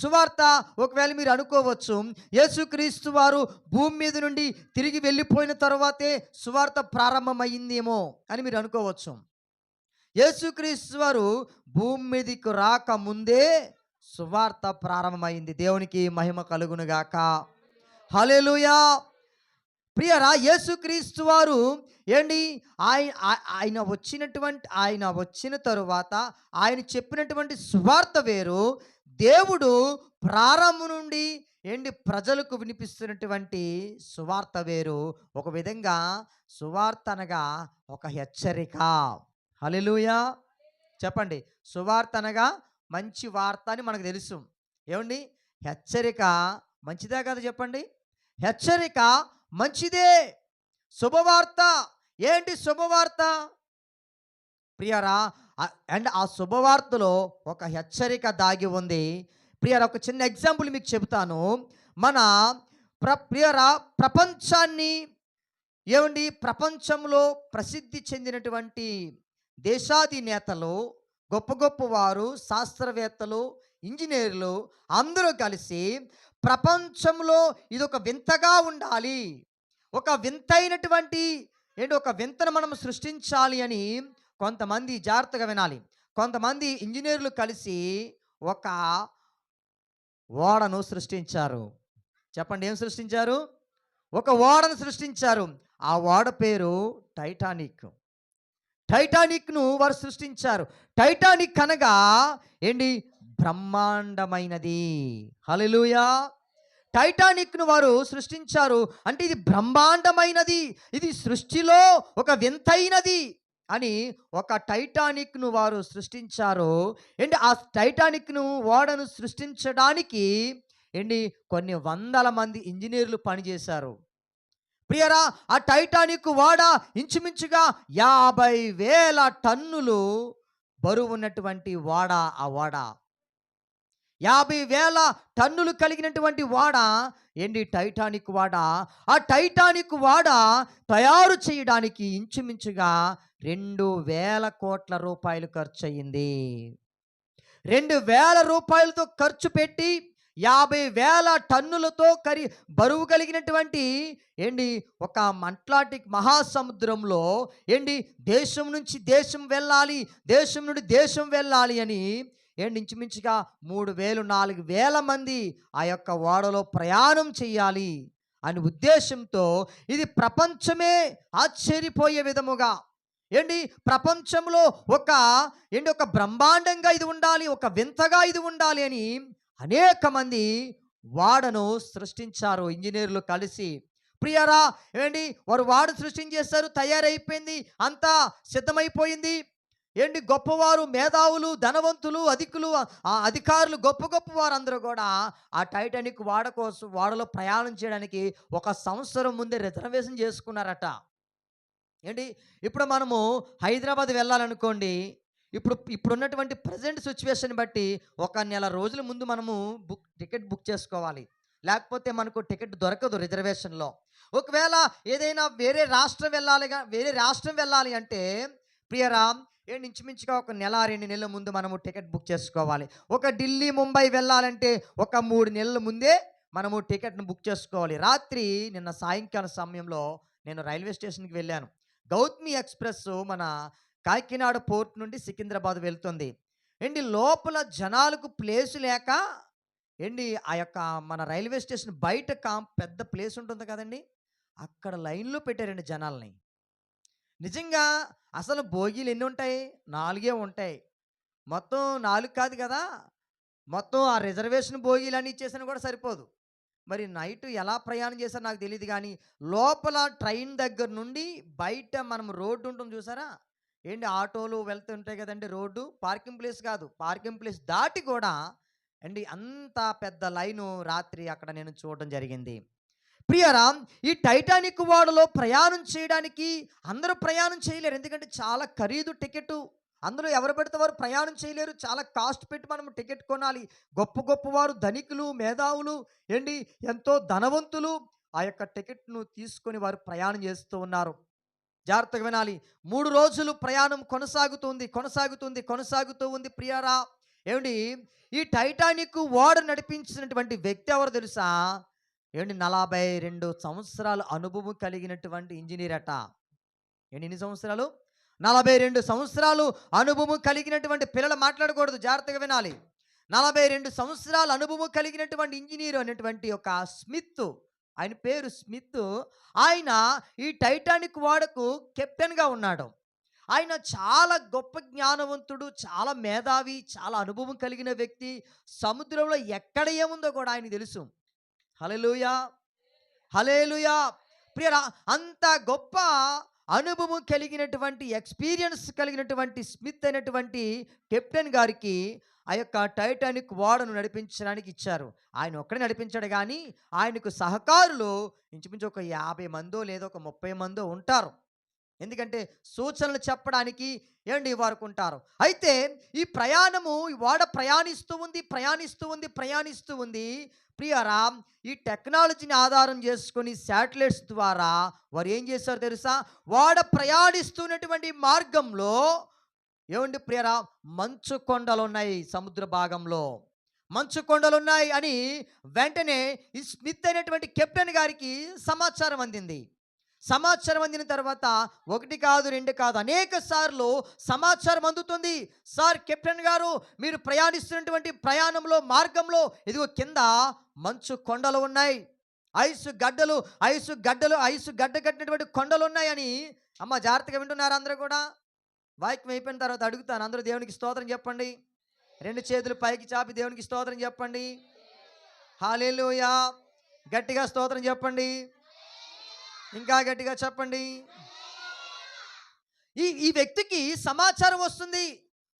సువార్త ఒకవేళ మీరు అనుకోవచ్చు, యేసుక్రీస్తు వారు భూమి మీద నుండి తిరిగి వెళ్ళిపోయిన తర్వాతే సువార్త ప్రారంభమైందేమో అని మీరు అనుకోవచ్చు. యేసుక్రీస్తు వారు భూమి మీదకి రాకముందే సువార్త ప్రారంభమైంది. దేవునికి మహిమ కలుగును గాక. హల్లెలూయా. ప్రియరా, యేసుక్రీస్తు వారు ఏంటి, ఆయన వచ్చిన తరువాత ఆయన చెప్పినటువంటి సువార్త వేరు. దేవుడు ప్రారంభం నుండి ఏంటి ప్రజలకు వినిపిస్తున్నటువంటి సువార్త వేరు. ఒక విధంగా సువార్త అనగా ఒక హెచ్చరిక. హల్లెలూయా. చెప్పండి. సువార్త అనగా మంచి వార్త అని మనకు తెలుసు. ఏమండి, హెచ్చరిక మంచిదే కదా చెప్పండి. హెచ్చరిక మంచిదే. శుభవార్త ఏంటి? శుభవార్త ప్రియరా. అండ్ ఆ శుభవార్తలో ఒక హెచ్చరిక దాగి ఉంది. ప్రియరా, ఒక చిన్న ఎగ్జాంపుల్ మీకు చెబుతాను. మన ప్రియరా, ప్రపంచాన్ని ఏమండి, ప్రపంచంలో ప్రసిద్ధి చెందినటువంటి దేశాధినేతలు, గొప్ప గొప్ప వారు, శాస్త్రవేత్తలు, ఇంజనీర్లు అందరూ కలిసి ప్రపంచంలో ఇదొక వింతగా ఉండాలి, ఒక వింతైనటువంటి ఒక వింతను మనం సృష్టించాలి అని కొంతమంది, జాగ్రత్తగా వినాలి, కొంతమంది ఇంజనీర్లు కలిసి ఒక ఓడను సృష్టించారు. చెప్పండి, ఏం సృష్టించారు? ఒక ఓడను సృష్టించారు. ఆ ఓడ పేరు టైటానిక్. టైటానిక్ను వారు సృష్టించారు. టైటానిక్ అనగా ఏంటి? బ్రహ్మాండమైనది. హల్లెలూయా. టైటానిక్ను వారు సృష్టించారు అంటే ఇది బ్రహ్మాండమైనది, ఇది సృష్టిలో ఒక వింతైనది అని ఒక టైటానిక్ను వారు సృష్టించారు. ఏంటి, ఆ టైటానిక్ను ఓడను సృష్టించడానికి ఏంటి కొన్ని వందల మంది ఇంజనీర్లు పనిచేశారు. ప్రియరా, ఆ టైటానిక్ ఓడ ఇంచుమించుగా 50,000 టన్నులు బరువు ఉన్నటువంటి ఓడ. ఆ ఓడ 50,000 టన్నులు కలిగినటువంటి ఓడ ఏంటి? టైటానిక్ ఓడ. ఆ టైటానిక్ ఓడ తయారు చేయడానికి ఇంచుమించుగా 2,000 కోట్ల రూపాయలు ఖర్చు అయ్యింది. 2,000 రూపాయలతో ఖర్చు పెట్టి 50,000 టన్నులతో బరువు కలిగినటువంటి ఏంటి ఒక అట్లాంటిక్ మహాసముద్రంలో ఏంటి దేశం నుంచి దేశం వెళ్ళాలి, దేశం నుండి దేశం వెళ్ళాలి అని ఏంటి ఇంచుమించుగా 3,000 4,000 మంది ఆ యొక్క ఓడలో ప్రయాణం చేయాలి అని ఉద్దేశంతో ఇది ప్రపంచమే ఆశ్చర్యపోయే విధముగా ఏంటి ప్రపంచంలో ఒక బ్రహ్మాండంగా ఇది ఉండాలి, ఒక వింతగా ఇది ఉండాలి అని అనేక మంది వాడను సృష్టించారు ఇంజనీర్లు కలిసి. ప్రియరా, ఏంటి వారు వాడు సృష్టించేశారు, తయారైపోయింది, అంతా సిద్ధమైపోయింది. ఏంటి గొప్పవారు, మేధావులు, ధనవంతులు, అధికారులు, గొప్ప గొప్ప వారందరూ కూడా ఆ టైటానిక్ వాడలో ప్రయాణం చేయడానికి 1 సంవత్సరం ముందే రిజర్వేషన్ చేసుకున్నారట. ఏంటి, ఇప్పుడు మనము హైదరాబాద్ వెళ్ళాలనుకోండి, ఇప్పుడున్నటువంటి ప్రజెంట్ సిచ్యువేషన్ బట్టి 1 నెల రోజుల ముందు మనము టికెట్ బుక్ చేసుకోవాలి. లేకపోతే మనకు టికెట్ దొరకదు రిజర్వేషన్లో. ఒకవేళ ఏదైనా వేరే రాష్ట్రం వెళ్ళాలి అంటే ప్రియరా, ఇంచుమించుగా 1 నెల 2 నెలల ముందు మనము టికెట్ బుక్ చేసుకోవాలి. ఒక ఢిల్లీ, ముంబై వెళ్ళాలంటే 3 నెలల ముందే మనము టికెట్ను బుక్ చేసుకోవాలి. నిన్న సాయంకాలం సమయంలో నేను రైల్వే స్టేషన్కి వెళ్ళాను. గౌతమి ఎక్స్ప్రెస్ మన కాకినాడ పోర్ట్ నుండి సికింద్రాబాద్ వెళ్తుంది. లోపల జనాలకు ప్లేసు లేక ఆ యొక్క మన రైల్వే స్టేషన్ బయట పెద్ద ప్లేస్ ఉంటుంది కదండి, అక్కడ లైన్లో పెట్టారండి జనాల్ని. నిజంగా అసలు బోగీలు ఎన్ని ఉంటాయి? 4 ఉంటాయి. మొత్తం 4 కాదు కదా, మొత్తం ఆ రిజర్వేషన్ బోగీలన్నీ ఇచ్చేసినా కూడా సరిపోదు. మరి నైట్ ఎలా ప్రయాణం చేశారో నాకు తెలియదు కానీ లోపల ట్రైన్ దగ్గర నుండి బయట మనం రోడ్డు ఉంటుంది చూసారా, ఆటోలు వెళ్తుంటాయి కదండి, రోడ్డు పార్కింగ్ ప్లేస్ కాదు, పార్కింగ్ ప్లేస్ దాటి కూడా అంత పెద్ద లైను రాత్రి అక్కడ నేను చూడడం జరిగింది. ప్రియరా, ఈ టైటానిక్ ఓడలో ప్రయాణం చేయడానికి అందరూ ప్రయాణం చేయలేరు, ఎందుకంటే చాలా ఖరీదు టికెట్. అందులో ఎవరు పడితే వారు ప్రయాణం చేయలేరు, చాలా కాస్ట్ పెట్టి మనం టికెట్ కొనాలి. గొప్ప గొప్పవారు, ధనికులు, మేధావులు, ఎంతో ధనవంతులు ఆ యొక్క టికెట్ను తీసుకొని వారు ప్రయాణం చేస్తూ ఉన్నారు. జాగ్రత్తగా వినాలి. 3 రోజులు ప్రయాణం కొనసాగుతూ ఉంది ప్రియరా. ఏమండి, ఈ టైటానిక్ ఓడ నడిపించినటువంటి వ్యక్తి ఎవరో తెలుసా? ఏమండి, 42 సంవత్సరాల అనుభవం కలిగినటువంటి ఇంజినీర్ అట. ఎన్ని సంవత్సరాలు? 42 సంవత్సరాలు అనుభవం కలిగినటువంటి పిల్లలు మాట్లాడకూడదు, జాగ్రత్తగా వినాలి. 42 సంవత్సరాల అనుభవం కలిగినటువంటి ఇంజినీర్ అనేటువంటి ఒక స్మిత్, ఆయన పేరు స్మిత్. ఆయన ఈ టైటానిక్ ఓడకు కెప్టెన్‌గా ఉన్నాడు. ఆయన చాలా గొప్ప జ్ఞానవంతుడు, చాలా మేధావి, చాలా అనుభవం కలిగిన వ్యక్తి. సముద్రంలో ఎక్కడ ఏముందో కూడా ఆయనకి తెలుసు. హల్లెలూయా! హల్లెలూయా! ప్రియరా, అంత గొప్ప అనుభవం కలిగినటువంటి, ఎక్స్‌పీరియన్స్ కలిగినటువంటి స్మిత్ అయినటువంటి కెప్టెన్ గారికి ఆ యొక్క టైటానిక్ ఓడను నడిపించడానికి ఇచ్చారు. ఆయన ఒక్కడే నడిపించాడు గానీ, ఆయనకు సహకారులు ఇంచుమించు ఒక 50 మందో లేదా ఒక 30 మందో ఉంటారు. ఎందుకంటే సూచనలు చెప్పడానికి ఏమండి వారుకుంటారు. అయితే ఈ ప్రయాణము, ఈ ఓడ ప్రయాణిస్తూ ఉంది, ప్రయాణిస్తూ ఉంది, ప్రయాణిస్తూ ఉంది. ప్రియారా, ఈ టెక్నాలజీని ఆధారం చేసుకొని శాటిలైట్స్ ద్వారా వారు ఏం చేశారో తెలుసా? ఓడ ప్రయాణిస్తున్నటువంటి మార్గంలో ఏమండి ప్రియారా, మంచు కొండలున్నాయి సముద్ర భాగంలో. మంచు కొండలున్నాయి అని వెంటనే ఈ స్మిత్ అయినటువంటి కెప్టెన్ గారికి సమాచారం అందింది. సమాచారం అందిన తర్వాత 1 కాదు, 2 కాదు, అనేక సార్లు సమాచారం అందుతుంది. సార్ కెప్టెన్ గారు, మీరు ప్రయాణిస్తున్నటువంటి ప్రయాణంలో మార్గంలో ఇదిగో కింద మంచు కొండలు ఉన్నాయి, ఐసు గడ్డ కట్టినటువంటి కొండలు ఉన్నాయని. అమ్మ జాగ్రత్తగా వింటున్నారు అందరూ కూడా? వాక్యం అయిపోయిన తర్వాత అడుగుతాను, అందరూ దేవునికి స్తోత్రం చెప్పండి. 2 చేతులు పైకి చాపి దేవునికి స్తోత్రం చెప్పండి. హల్లెలూయా! గట్టిగా స్తోత్రం చెప్పండి. ఇంకా గట్టిగా చెప్పండి. ఈ ఈ వ్యక్తికి సమాచారం వస్తుంది.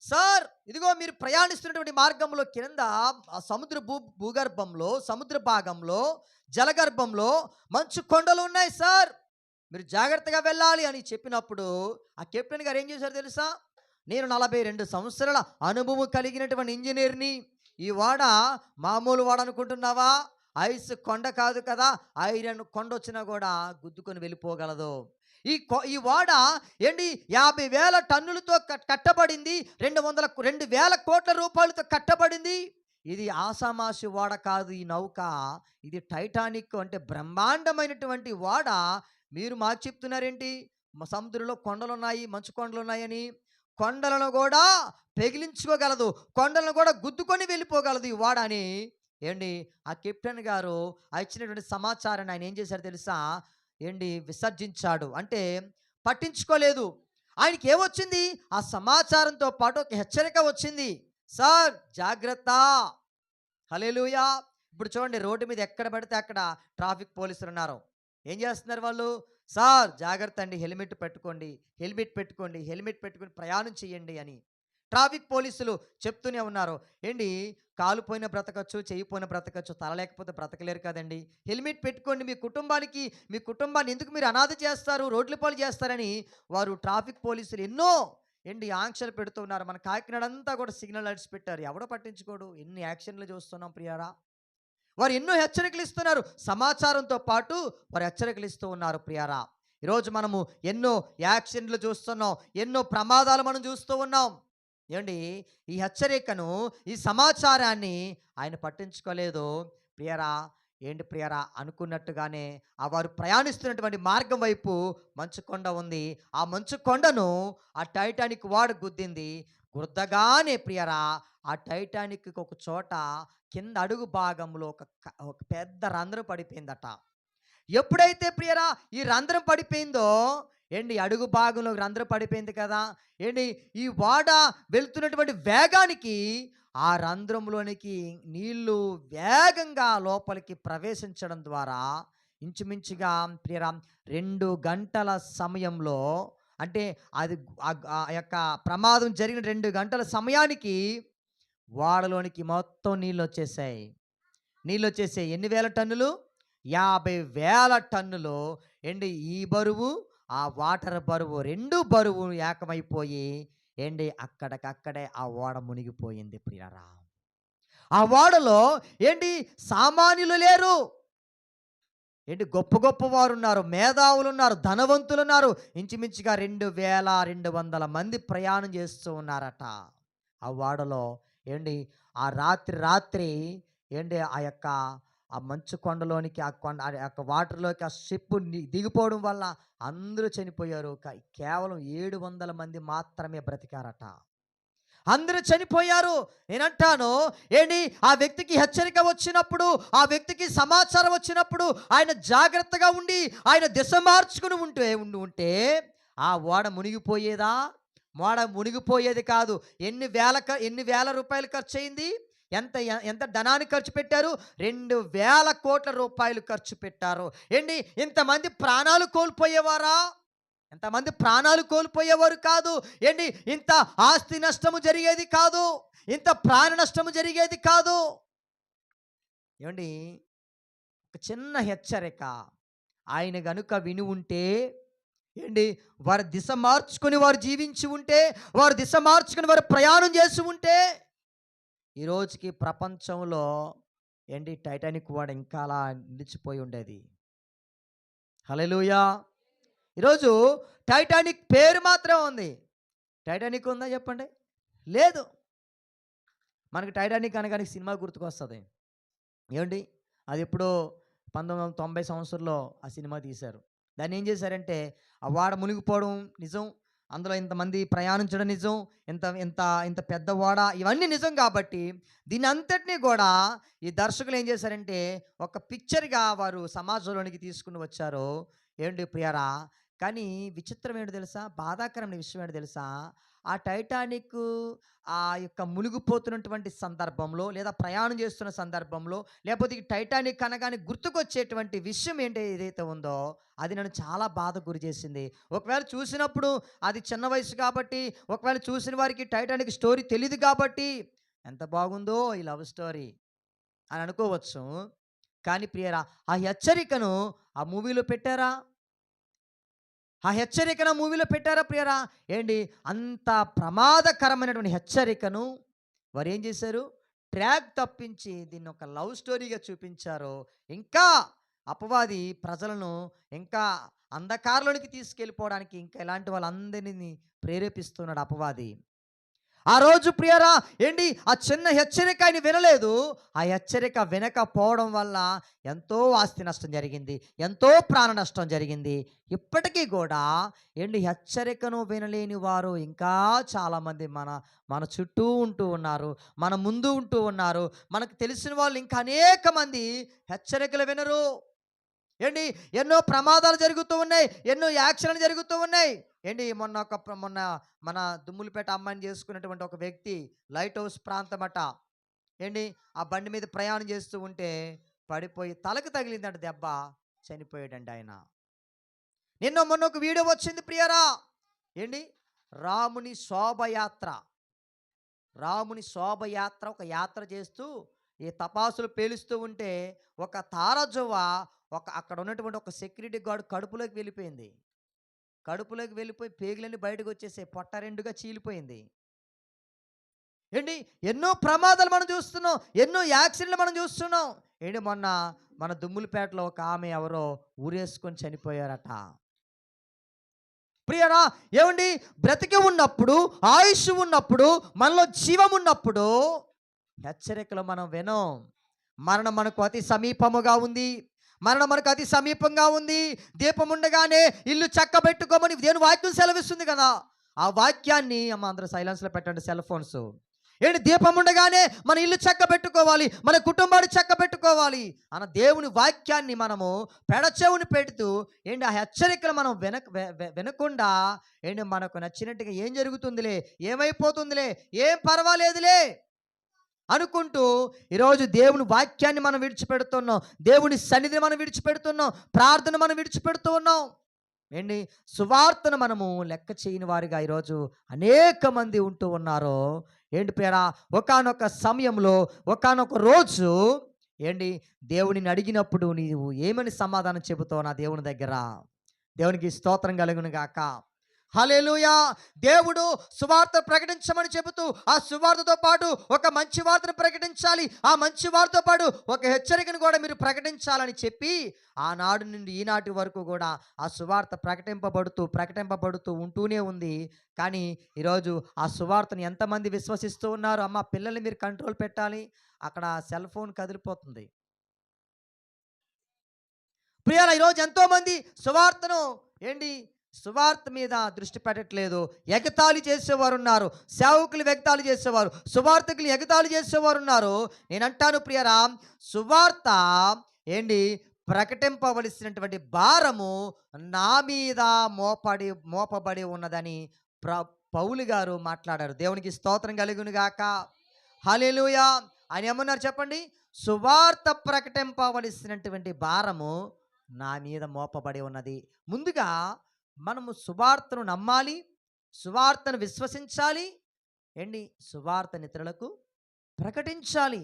సార్, ఇదిగో మీరు ప్రయాణిస్తున్నటువంటి మార్గంలో కింద ఆ భూగర్భంలో, సముద్ర భాగంలో, జలగర్భంలో మంచు కొండలు ఉన్నాయి సార్, మీరు జాగ్రత్తగా వెళ్ళాలి అని చెప్పినప్పుడు ఆ కెప్టెన్ గారు ఏం చేశారు తెలుసా? నేను 42 సంవత్సరాల అనుభవం కలిగినటువంటి ఇంజినీర్‌ని. ఈ ఓడ మామూలు ఓడ అనుకుంటున్నావా? ఐస్ కొండ కాదు కదా! ఐరన్ కొండొచ్చినా కూడా గుద్దుకొని వెళ్ళిపోగలదు. ఈ ఓడ ఏండి 50,000 టన్నులతో కట్టబడింది. 2,000 కోట్ల రూపాయలతో కట్టబడింది. ఇది ఆషామాషి ఓడ కాదు ఈ నౌక. ఇది టైటానిక్ అంటే బ్రహ్మాండమైనటువంటి ఓడ. మీరు మాకు చెప్తున్నారేంటి? సముద్రంలో కొండలున్నాయి, మంచు కొండలున్నాయని. కొండలను కూడా పెగిలించుకోగలదు, కొండలను కూడా గుద్దుకొని వెళ్ళిపోగలదు ఈ ఓడ అని ఏండి ఆ కెప్టెన్ గారు ఆ ఇచ్చినటువంటి సమాచారాన్ని ఆయన ఏం చేశారు తెలుసా? ఏండి విసర్జించాడు. అంటే పట్టించుకోలేదు. ఆయనకి ఏమొచ్చింది? ఆ సమాచారంతో పాటు ఒక హెచ్చరిక వచ్చింది. సార్ జాగ్రత్త. హల్లెలూయా! ఇప్పుడు చూడండి, రోడ్డు మీద ఎక్కడ పడితే అక్కడ ట్రాఫిక్ పోలీసులు ఉన్నారు. ఏం చేస్తున్నారు వాళ్ళు? సార్ జాగ్రత్త అండి, హెల్మెట్ పెట్టుకోండి, హెల్మెట్ పెట్టుకొని ప్రయాణం చేయండి అని ట్రాఫిక్ పోలీసులు చెప్తూనే ఉన్నారు. ఏండి, కాలు పోయిన బ్రతకచ్చు, చెయ్యి పోయిన బ్రతకచ్చు, తల లేకపోతే బ్రతకలేరు కదండి. హెల్మెట్ పెట్టుకోండి, మీ కుటుంబాన్ని ఎందుకు మీరు అనాథ చేస్తారు, రోడ్ల పాలు చేస్తారని వారు ట్రాఫిక్ పోలీసులు ఎన్నో ఆంక్షలు పెడుతూ ఉన్నారు. మన కాకినాడ అంతా కూడా సిగ్నల్ లైట్స్ పెట్టారు, ఎవడో పట్టించుకోడు. ఎన్ని యాక్షన్లు చూస్తున్నాం ప్రియారా. వారు ఎన్నో హెచ్చరికలు ఇస్తున్నారు, సమాచారంతో పాటు వారు హెచ్చరికలు ఇస్తూ ఉన్నారు ప్రియారా. ఈరోజు మనము ఎన్నో యాక్సిడెంట్లు చూస్తున్నాం, ఎన్నో ప్రమాదాలు మనం చూస్తూ ఉన్నాం. ఏమండి, ఈ హెచ్చరికను, ఈ సమాచారాన్ని ఆయన పట్టించుకోలేదు ప్రియారా. ప్రియారా, అనుకున్నట్టుగానే ఆ వారు ప్రయాణిస్తున్నటువంటి మార్గం వైపు మంచు కొండ ఉంది. ఆ మంచు కొండను ఆ టైటానిక్ ఓడ గుద్దింది. గుద్దగానే ప్రియారా, ఆ టైటానిక్ ఒక చోట కింద అడుగు భాగంలో ఒక పెద్ద రంధ్రం పడిపోయిందట. ఎప్పుడైతే ప్రియరా ఈ రంధ్రం పడిపోయిందో, అడుగు భాగంలో రంధ్రం పడిపోయింది కదా. ఈ ఓడ వెళ్తున్నటువంటి వేగానికి ఆ రంధ్రంలోనికి నీళ్లు వేగంగా లోపలికి ప్రవేశించడం ద్వారా ఇంచుమించుగా ప్రియరా 2 గంటల సమయంలో, అంటే అది ఆ యొక్క ప్రమాదం జరిగిన 2 గంటల సమయానికి ఓడలోనికి మొత్తం నీళ్ళొచ్చేసాయి. ఎన్ని వేల టన్నులు? 50,000 టన్నులు. ఈ బరువు, ఆ వాటర్ బరువు, 2 బరువు ఏకమైపోయి అక్కడికక్కడే ఆ ఓడ మునిగిపోయింది ప్రియులారా. ఆ ఓడలో సామాన్యులు లేరు. గొప్ప గొప్ప వారున్నారు, మేధావులున్నారు, ధనవంతులున్నారు. ఇంచుమించుగా 2,200 మంది ప్రయాణం చేస్తూ ఉన్నారట. ఆ ఓడలో ఏండి ఆ రాత్రి రాత్రి ఏండి ఆ మంచు కొండలోనికి ఆ కొండ ఆ యొక్క వాటర్‌లోకి ఆ షిప్ దిగిపోవడం వల్ల అందరూ చనిపోయారు. కేవలం 700 మంది మాత్రమే బ్రతికారట. అందరూ చనిపోయారు. నేనంటాను ఏంటి ఆ వ్యక్తికి హెచ్చరిక వచ్చినప్పుడు, ఆ వ్యక్తికి సమాచారం వచ్చినప్పుడు ఆయన జాగ్రత్తగా ఉండి, ఆయన దిశ మార్చుకుని ఉంటే ఆ ఓడ మునిగిపోయేదా? ఓడ మునిగిపోయేది కాదు. ఎన్ని వేల రూపాయలు ఖర్చయింది? ఎంత ధనాన్ని ఖర్చు పెట్టారు? 2,000,00,00,000 ఖర్చు పెట్టారు. ఏండి ఇంతమంది ప్రాణాలు కోల్పోయేవారా? ఎంతమంది ప్రాణాలు కోల్పోయేవారు కాదు. ఏంటి ఇంత ఆస్తి నష్టము జరిగేది కాదు. ఇంత ప్రాణ నష్టము జరిగేది కాదు. ఏవండి ఒక చిన్న హెచ్చరిక ఆయన గనుక విని ఉంటే ఏండి వారి దిశ మార్చుకొని వారు జీవించి ఉంటే, వారు దిశ మార్చుకొని వారు ప్రయాణం చేసి ఉంటే, ఈ రోజుకి ప్రపంచంలో ఏంటి టైటానిక్ ఓడ ఇంకా అలా నిలిచిపోయి ఉండేది. హల్లెలూయా! ఈరోజు టైటానిక్ పేరు మాత్రమే ఉంది. టైటానిక్ ఉందా చెప్పండి? లేదు. మనకి టైటానిక్ అనగానే సినిమా గుర్తుకొస్తది. ఏవండి అది ఎప్పుడో 1990 సంవత్సరంలో ఆ సినిమా తీశారు. దాన్ని ఏం చేశారంటే ఆ ఓడ మునిగిపోవడం నిజం. అందులో ఇంతమంది ప్రయాణించడం నిజం. ఇంత ఇంత ఇంత పెద్ద ఓడ ఇవన్నీ నిజం కాబట్టి దీన్ని అంతటిని కూడా ఈ దర్శకులు ఏం చేశారంటే ఒక పిక్చర్‌గా వారు సమాజంలోనికి తీసుకొని వచ్చారు. ఏంటి ప్రియారా, కానీ విచిత్రం ఏంటో తెలుసా? బాధాకరమైన విషయం ఏంటో తెలుసా? ఆ టైటానిక్ ఆ యొక్క మునిగిపోతున్నటువంటి సందర్భంలో లేదా ప్రయాణం చేస్తున్న సందర్భంలో లేకపోతే ఈ టైటానిక్ అనగానే గుర్తుకొచ్చేటువంటి విషయం ఏదైతే ఉందో అది నన్ను చాలా బాధకు గురి చేసింది. ఒకవేళ చూసినప్పుడు అది చిన్న వయసు కాబట్టి, ఒకవేళ చూసిన వారికి టైటానిక్ స్టోరీ తెలీదు కాబట్టి ఎంత బాగుందో ఈ లవ్ స్టోరీ అని అనుకోవచ్చు. కానీ ప్రియరా, ఆ హెచ్చరికను ఆ మూవీలో పెట్టారా? ఆ హెచ్చరికను మూవీలో పెట్టారా ప్రియరా? ఏంటి అంత ప్రమాదకరమైనటువంటి హెచ్చరికను వారేం చేశారు? ట్రాక్ తప్పించి దీన్ని ఒక లవ్ స్టోరీగా చూపించారు. ఇంకా అపవాది ప్రజలను ఇంకా అంధకారంలోనికి తీసుకెళ్ళిపోవడానికి ఇంకా ఇలాంటి వాళ్ళందరిని ప్రేరేపిస్తున్నాడు అపవాది. ఆ రోజు ప్రియరా ఏంటి ఆ చిన్న హెచ్చరిక ఆయన వినలేదు. ఆ హెచ్చరిక వినకపోవడం వల్ల ఎంతో ఆస్తి నష్టం జరిగింది. ఎంతో ప్రాణ నష్టం జరిగింది. ఇప్పటికీ కూడా ఏంటి హెచ్చరికను వినలేని వారు ఇంకా చాలామంది మన మన చుట్టూ ఉంటూ ఉన్నారు. మన ముందు ఉంటూ ఉన్నారు. మనకు తెలిసిన వాళ్ళు ఇంకా అనేక మంది హెచ్చరికలు వినరు. ఏంటి ఎన్నో ప్రమాదాలు జరుగుతూ ఉన్నాయి. ఎన్నో యాక్సిడెంట్లు జరుగుతూ ఉన్నాయి. ఏంటి మొన్న మన దుమ్ములపేట అమ్మాయిని చేసుకున్నటువంటి ఒక వ్యక్తి లైట్ హౌస్ ప్రాంతమట. ఏంటి ఆ బండి మీద ప్రయాణం చేస్తూ ఉంటే పడిపోయి తలకు తగిలిందంట దెబ్బ. చనిపోయాడండి ఆయన. మొన్న ఒక వీడియో వచ్చింది ప్రియరా. ఏంటి రాముని శోభయాత్ర. రాముని శోభయాత్ర ఒక యాత్ర చేస్తూ ఈ తపాసులు పేలుస్తూ ఉంటే ఒక తారజువ్వ అక్కడ ఉన్నటువంటి ఒక సెక్యూరిటీ గార్డ్ కడుపులోకి వెళ్ళిపోయింది. కడుపులోకి వెళ్ళిపోయి పేగులన్నీ బయటకు వచ్చేసాయి. పొట్ట రెండుగా చీలిపోయింది. ఏంటి ఎన్నో ప్రమాదాలు మనం చూస్తున్నాం. ఎన్నో యాక్సిడెంట్లు మనం చూస్తున్నాం. ఏంటి మొన్న మన దుమ్ములపేటలో ఒక ఆమె ఎవరో ఊరేసుకొని చనిపోయారట. ప్రియరా ఏమండి బ్రతికి ఉన్నప్పుడు, ఆయుష్ ఉన్నప్పుడు, మనలో జీవం ఉన్నప్పుడు హెచ్చరికలు మనం వినం. మరణం మనకు అతి సమీపముగా ఉంది. మరణం మనకు అతి సమీపంగా ఉంది. దీపం ఉండగానే ఇల్లు చక్కబెట్టుకోమని దేవుని వాక్యం సెలవిస్తుంది కదా. ఆ వాక్యాన్ని అమ్మ అందరూ సైలెన్స్‌లో పెట్టండి సెల్ ఫోన్స్. ఏంటి దీపం ఉండగానే మన ఇల్లు చక్కబెట్టుకోవాలి, మన కుటుంబాన్ని చక్కబెట్టుకోవాలి అన్న దేవుని వాక్యాన్ని మనము పెడచెవుని పెడుతూ ఏంటి ఆ హెచ్చరికలు మనం వినకుండా ఏంటి మనకు నచ్చినట్టుగా ఏం జరుగుతుందిలే, ఏమైపోతుందిలే, ఏం పర్వాలేదులే అనుకుంటూ ఈరోజు దేవుని వాక్యాన్ని మనం విడిచిపెడుతున్నాం. దేవుని సన్నిధిని మనం విడిచిపెడుతున్నాం. ప్రార్థన మనం విడిచిపెడుతూ ఉన్నాం. ఏంటి సువార్తను మనము లెక్క చేయని వారిగా ఈరోజు అనేక మంది ఉంటూ ఉన్నారు. ఏంటి పేరా ఒకానొక సమయంలో ఒకానొక రోజు ఏంటి దేవుడిని అడిగినప్పుడు నీవు ఏమని సమాధానం చెబుతావు నా దేవుని దగ్గర? దేవునికి స్తోత్రం కలుగును గాక. హల్లెలూయా! దేవుడు సువార్త ప్రకటించమని చెబుతూ, ఆ సువార్తతో పాటు ఒక మంచి వార్తను ప్రకటించాలి. ఆ మంచి వార్తతో పాటు ఒక హెచ్చరికను కూడా మీరు ప్రకటించాలని చెప్పి, ఆనాడు నుండి ఈనాటి వరకు కూడా ఆ సువార్త ప్రకటింపబడుతూ ఉంటూనే ఉంది. కానీ ఈరోజు ఆ సువార్తను ఎంతమంది విశ్వసిస్తూ ఉన్నారు? అమ్మ పిల్లల్ని మీరు కంట్రోల్ పెట్టాలి. అక్కడ సెల్ ఫోన్ కదిలిపోతుంది. ప్రియులారా ఈరోజు ఎంతోమంది సువార్తను ఏంటి సువార్త మీద దృష్టి పెట్టట్లేదు. ఎగతాళి చేసేవారున్నారు. సేవకులు ఎగతాళి చేసేవారు. సువార్తికులు ఎగతాళి చేసేవారున్నారు. నేనంటాను ప్రియరా, సువార్త ఏంటి ప్రకటింపవలసినటువంటి భారము నా మీద మోపబడి ఉన్నదని ప్ర పౌలు గారు మాట్లాడారు. దేవునికి స్తోత్రం కలుగును గాక. హల్లెలూయా! ఆయన ఏమన్నారు చెప్పండి? సువార్త ప్రకటింపవలసినటువంటి భారము నా మీద మోపబడి ఉన్నది. ముందుగా మనము సువార్తను నమ్మాలి. సువార్తను విశ్వసించాలి. ఏండి సువార్తను ఇతరులకు ప్రకటించాలి.